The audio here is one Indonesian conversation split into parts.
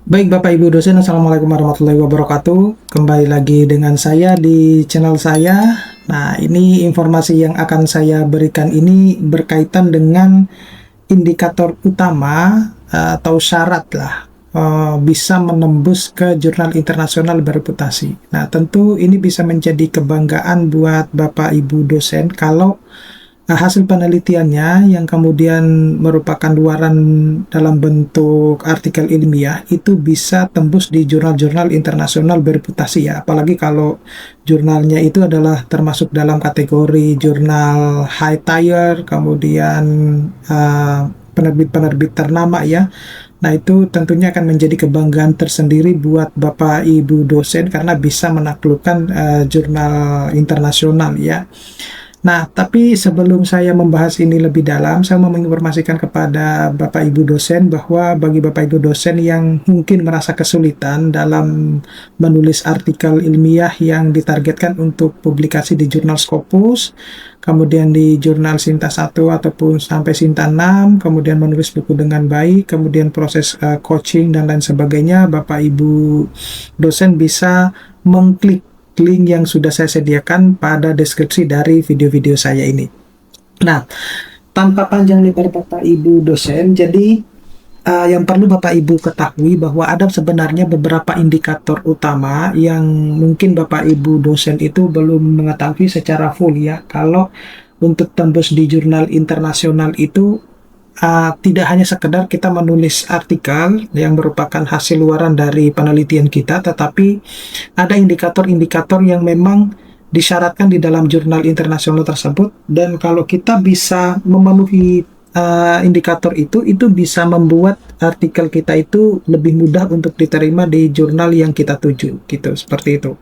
Baik Bapak Ibu dosen, Assalamualaikum warahmatullahi wabarakatuh. Kembali lagi dengan saya di channel saya. Nah, ini informasi yang akan saya berikan ini berkaitan dengan indikator utama atau syarat lah bisa menembus ke jurnal internasional bereputasi. Nah, tentu ini bisa menjadi kebanggaan buat Bapak Ibu dosen kalau hasil penelitiannya yang kemudian merupakan luaran dalam bentuk artikel ilmiah itu bisa tembus di jurnal-jurnal internasional bereputasi ya. Apalagi kalau jurnalnya itu adalah termasuk dalam kategori jurnal high tier, kemudian penerbit-penerbit ternama ya. Nah, itu tentunya akan menjadi kebanggaan tersendiri buat Bapak Ibu dosen karena bisa menaklukkan jurnal internasional ya. Nah, tapi sebelum saya membahas ini lebih dalam, saya mau menginformasikan kepada Bapak Ibu dosen bahwa bagi Bapak Ibu dosen yang mungkin merasa kesulitan dalam menulis artikel ilmiah yang ditargetkan untuk publikasi di jurnal Scopus, kemudian di jurnal Sinta 1 ataupun sampai Sinta 6, kemudian menulis buku dengan baik, kemudian proses coaching dan lain sebagainya, Bapak Ibu dosen bisa mengklik link yang sudah saya sediakan pada deskripsi dari video-video saya ini. Nah, tanpa panjang lebar Bapak Ibu dosen, jadi yang perlu Bapak Ibu ketahui bahwa ada sebenarnya beberapa indikator utama yang mungkin Bapak Ibu dosen itu belum mengetahui secara full ya. Kalau untuk tembus di jurnal internasional itu tidak hanya sekedar kita menulis artikel yang merupakan hasil luaran dari penelitian kita, tetapi ada indikator-indikator yang memang disyaratkan di dalam jurnal internasional tersebut, dan kalau kita bisa memenuhi indikator itu bisa membuat artikel kita itu lebih mudah untuk diterima di jurnal yang kita tuju, gitu, seperti itu.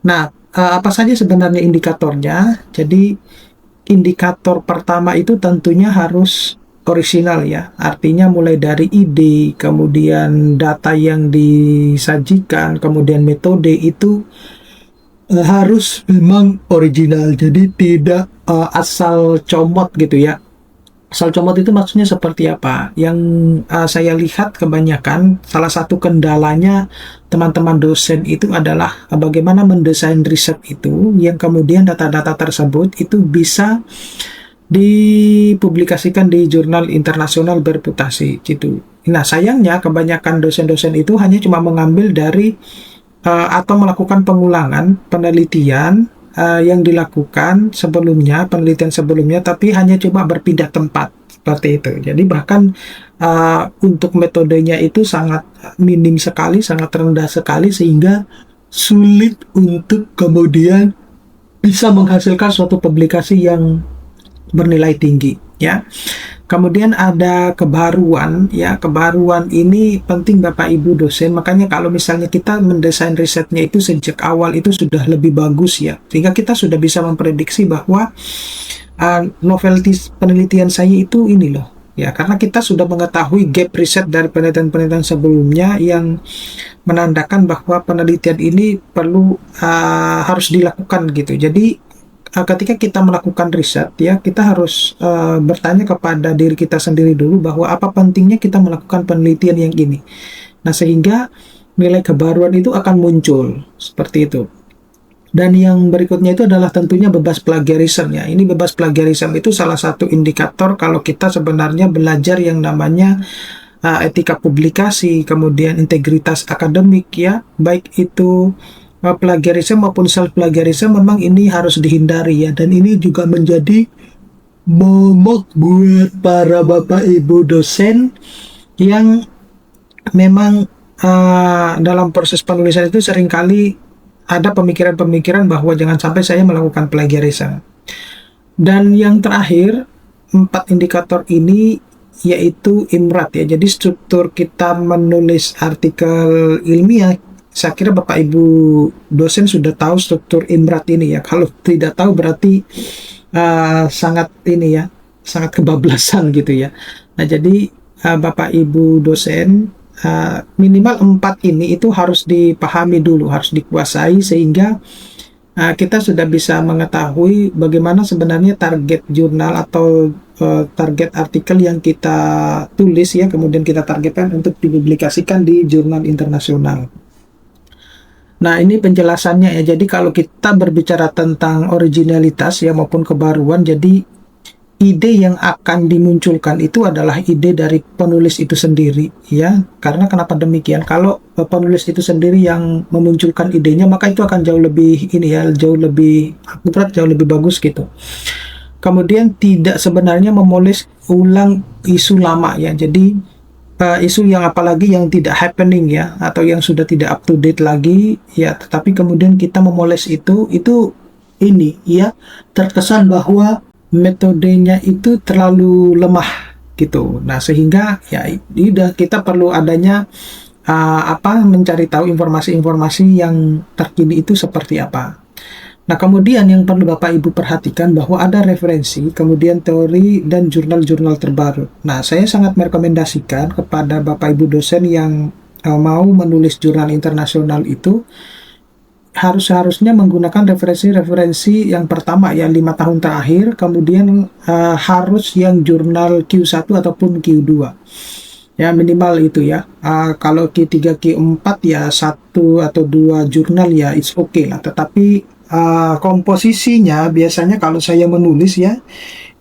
Nah, apa saja sebenarnya indikatornya? Jadi, indikator pertama itu tentunya harus orisinal ya, artinya mulai dari ide, kemudian data yang disajikan, kemudian metode itu harus memang original, jadi tidak asal comot gitu ya. Asal comot itu maksudnya seperti apa? Yang saya lihat kebanyakan salah satu kendalanya teman-teman dosen itu adalah bagaimana mendesain riset itu yang kemudian data-data tersebut itu bisa dipublikasikan di jurnal internasional bereputasi gitu. Nah, sayangnya kebanyakan dosen-dosen itu hanya cuma mengambil dari atau melakukan pengulangan penelitian yang dilakukan sebelumnya, penelitian sebelumnya, tapi hanya cuma berpindah tempat seperti itu. Jadi bahkan untuk metodenya itu sangat minim sekali, sangat rendah sekali, sehingga sulit untuk kemudian bisa menghasilkan suatu publikasi yang bernilai tinggi ya. Kemudian ada kebaruan ya, kebaruan ini penting Bapak Ibu dosen, makanya kalau misalnya kita mendesain risetnya itu sejak awal itu sudah lebih bagus ya, sehingga kita sudah bisa memprediksi bahwa novelty penelitian saya itu ini loh ya, karena kita sudah mengetahui gap riset dari penelitian-penelitian sebelumnya yang menandakan bahwa penelitian ini perlu harus dilakukan gitu. Jadi ketika kita melakukan riset ya, kita harus bertanya kepada diri kita sendiri dulu bahwa apa pentingnya kita melakukan penelitian yang ini. Nah, sehingga nilai kebaruan itu akan muncul seperti itu. Dan yang berikutnya itu adalah tentunya bebas plagiarism ya. Ini bebas plagiarism itu salah satu indikator kalau kita sebenarnya belajar yang namanya etika publikasi, kemudian integritas akademik ya, baik itu plagiarisme maupun self plagiarisme, memang ini harus dihindari ya, dan ini juga menjadi momok buat para Bapak Ibu dosen yang memang dalam proses penulisan itu seringkali ada pemikiran-pemikiran bahwa jangan sampai saya melakukan plagiarisme. Dan yang terakhir, 4 indikator ini yaitu IMRAT ya. Jadi struktur kita menulis artikel ilmiah, saya kira Bapak Ibu dosen sudah tahu struktur IMRAT ini ya. Kalau tidak tahu berarti sangat ini ya, sangat kebablasan gitu ya. Nah, jadi Bapak Ibu dosen minimal 4 ini itu harus dipahami dulu, harus dikuasai, sehingga kita sudah bisa mengetahui bagaimana sebenarnya target jurnal atau target artikel yang kita tulis ya, kemudian kita targetkan untuk dipublikasikan di jurnal internasional. Nah, ini penjelasannya ya. Jadi kalau kita berbicara tentang originalitas ya maupun kebaruan, jadi ide yang akan dimunculkan itu adalah ide dari penulis itu sendiri ya. Karena kenapa demikian? Kalau penulis itu sendiri yang memunculkan idenya, maka itu akan jauh lebih ini ya, jauh lebih akurat, jauh lebih bagus gitu. Kemudian tidak sebenarnya memoles ulang isu lama ya. Jadi isu yang apalagi yang tidak happening ya, atau yang sudah tidak up to date lagi ya, tetapi kemudian kita memoles itu ini ya, terkesan bahwa metodenya itu terlalu lemah gitu. Nah, sehingga ya udah kita perlu adanya mencari tahu informasi-informasi yang terkini itu seperti apa. Nah, kemudian yang perlu Bapak Ibu perhatikan bahwa ada referensi, kemudian teori dan jurnal-jurnal terbaru. Nah, saya sangat merekomendasikan kepada Bapak Ibu dosen yang mau menulis jurnal internasional itu harusnya menggunakan referensi-referensi yang pertama ya 5 tahun terakhir, kemudian harus yang jurnal Q1 ataupun Q2. Ya minimal itu ya. Kalau Q3 Q4 ya 1 atau 2 jurnal ya it's okay lah, tetapi komposisinya biasanya kalau saya menulis ya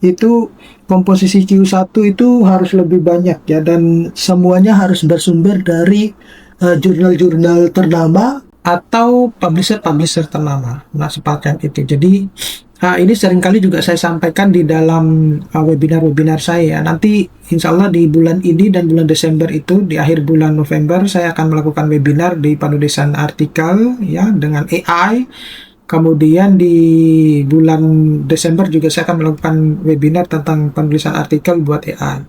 itu komposisi Q1 itu harus lebih banyak ya, dan semuanya harus bersumber dari jurnal-jurnal ternama atau publisher-publisher ternama. Nah, semacam itu. Jadi ini seringkali juga saya sampaikan di dalam webinar-webinar saya. Nanti insya Allah di bulan ini dan bulan Desember itu, di akhir bulan November saya akan melakukan webinar di penulisan artikel ya dengan AI. Kemudian di bulan Desember juga saya akan melakukan webinar tentang penulisan artikel buat AI.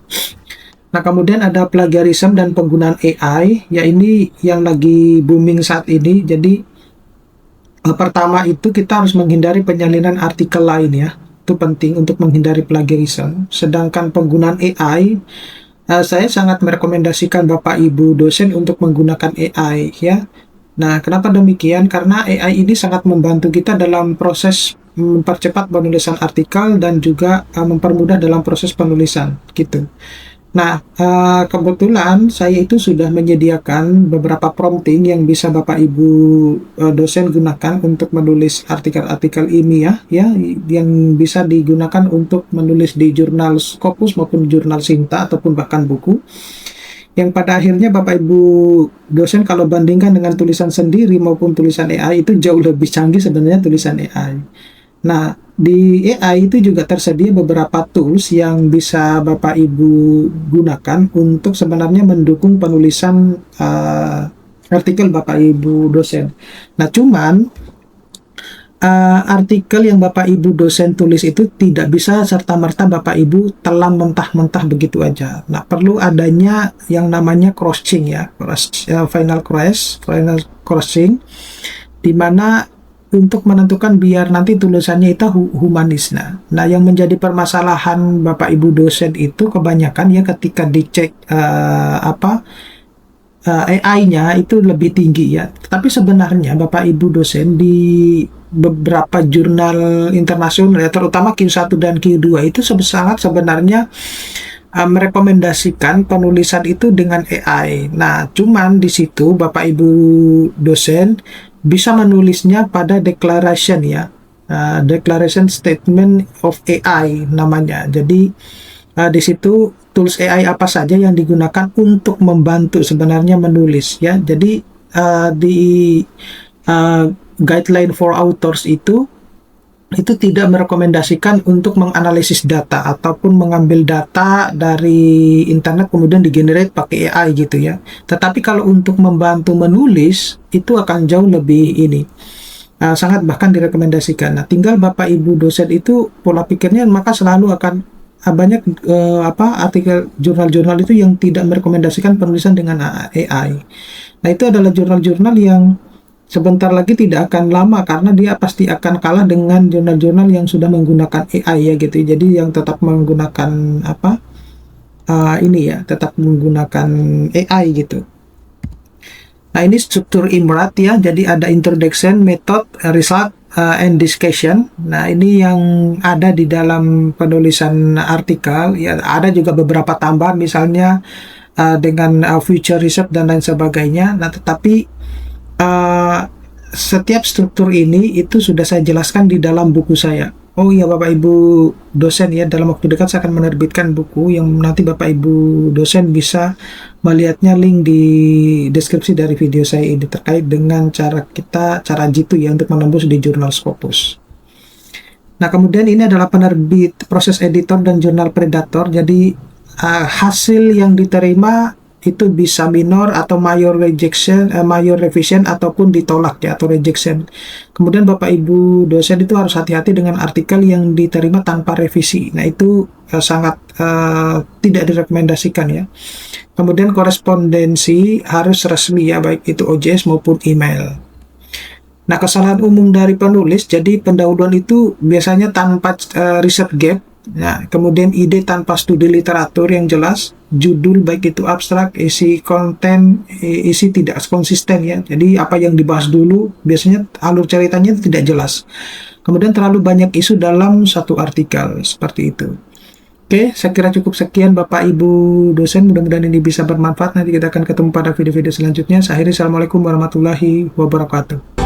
Nah, kemudian ada plagiarism dan penggunaan AI, ya ini yang lagi booming saat ini. Jadi pertama itu kita harus menghindari penyalinan artikel lain ya. Itu penting untuk menghindari plagiarism. Sedangkan penggunaan AI, saya sangat merekomendasikan Bapak Ibu dosen untuk menggunakan AI ya. Nah, kenapa demikian? Karena AI ini sangat membantu kita dalam proses mempercepat penulisan artikel dan juga mempermudah dalam proses penulisan gitu. Nah, kebetulan saya itu sudah menyediakan beberapa prompting yang bisa Bapak Ibu dosen gunakan untuk menulis artikel-artikel ilmiah ya, yang bisa digunakan untuk menulis di jurnal Scopus maupun jurnal Sinta ataupun bahkan buku. Yang pada akhirnya Bapak Ibu dosen kalau bandingkan dengan tulisan sendiri maupun tulisan AI itu jauh lebih canggih sebenarnya tulisan AI. Nah, di AI itu juga tersedia beberapa tools yang bisa Bapak Ibu gunakan untuk sebenarnya mendukung penulisan artikel Bapak Ibu dosen. Nah, cuman artikel yang Bapak Ibu dosen tulis itu tidak bisa serta-merta Bapak Ibu telan mentah-mentah begitu aja. Nah, perlu adanya yang namanya crossing ya, final crossing, di mana untuk menentukan biar nanti tulisannya itu humanis. Nah, yang menjadi permasalahan Bapak Ibu dosen itu kebanyakan ya ketika dicek AI-nya itu lebih tinggi ya. Tapi sebenarnya Bapak Ibu dosen di beberapa jurnal internasional ya, terutama Q1 dan Q2 itu sangat sebenarnya merekomendasikan penulisan itu dengan AI. Nah, cuman di situ Bapak Ibu dosen bisa menulisnya pada declaration ya, declaration statement of AI namanya. Jadi di situ tools AI apa saja yang digunakan untuk membantu sebenarnya menulis ya. Jadi di guideline for authors itu tidak merekomendasikan untuk menganalisis data ataupun mengambil data dari internet kemudian digenerate pakai AI gitu ya. Tetapi kalau untuk membantu menulis itu akan jauh lebih ini sangat bahkan direkomendasikan. Nah, tinggal Bapak Ibu dosen itu pola pikirnya maka selalu akan banyak artikel jurnal-jurnal itu yang tidak merekomendasikan penulisan dengan AI. Nah, itu adalah jurnal-jurnal yang sebentar lagi tidak akan lama karena dia pasti akan kalah dengan jurnal-jurnal yang sudah menggunakan AI ya gitu. Jadi yang tetap menggunakan tetap menggunakan AI gitu. Nah, ini struktur IMRAT ya. Jadi ada introduction, method, result, and discussion. Nah, ini yang ada di dalam penulisan artikel. Ya, ada juga beberapa tambahan, misalnya dengan future research dan lain sebagainya. Nah, tetapi setiap struktur ini itu sudah saya jelaskan di dalam buku saya. Oh iya, Bapak Ibu dosen ya, dalam waktu dekat saya akan menerbitkan buku yang nanti Bapak Ibu dosen bisa melihatnya, link di deskripsi dari video saya ini, terkait dengan cara jitu ya untuk menembus di jurnal Scopus. Nah, kemudian ini adalah penerbit, proses editor dan jurnal Predator. Jadi hasil yang diterima itu bisa minor atau mayor rejection, mayor revision ataupun ditolak ya, atau rejection. Kemudian Bapak Ibu dosen itu harus hati-hati dengan artikel yang diterima tanpa revisi. Nah, itu sangat tidak direkomendasikan ya. Kemudian korespondensi harus resmi ya, baik itu OJS maupun email. Nah, kesalahan umum dari penulis, jadi pendahuluan itu biasanya tanpa riset gap. Nah, kemudian ide tanpa studi literatur yang jelas, judul baik itu abstrak, isi konten, isi tidak konsisten ya. Jadi apa yang dibahas dulu, biasanya alur ceritanya tidak jelas. Kemudian terlalu banyak isu dalam satu artikel, seperti itu. Oke, saya kira cukup sekian Bapak Ibu dosen, mudah-mudahan ini bisa bermanfaat. Nanti kita akan ketemu pada video-video selanjutnya. Saya akhiri, assalamualaikum warahmatullahi wabarakatuh.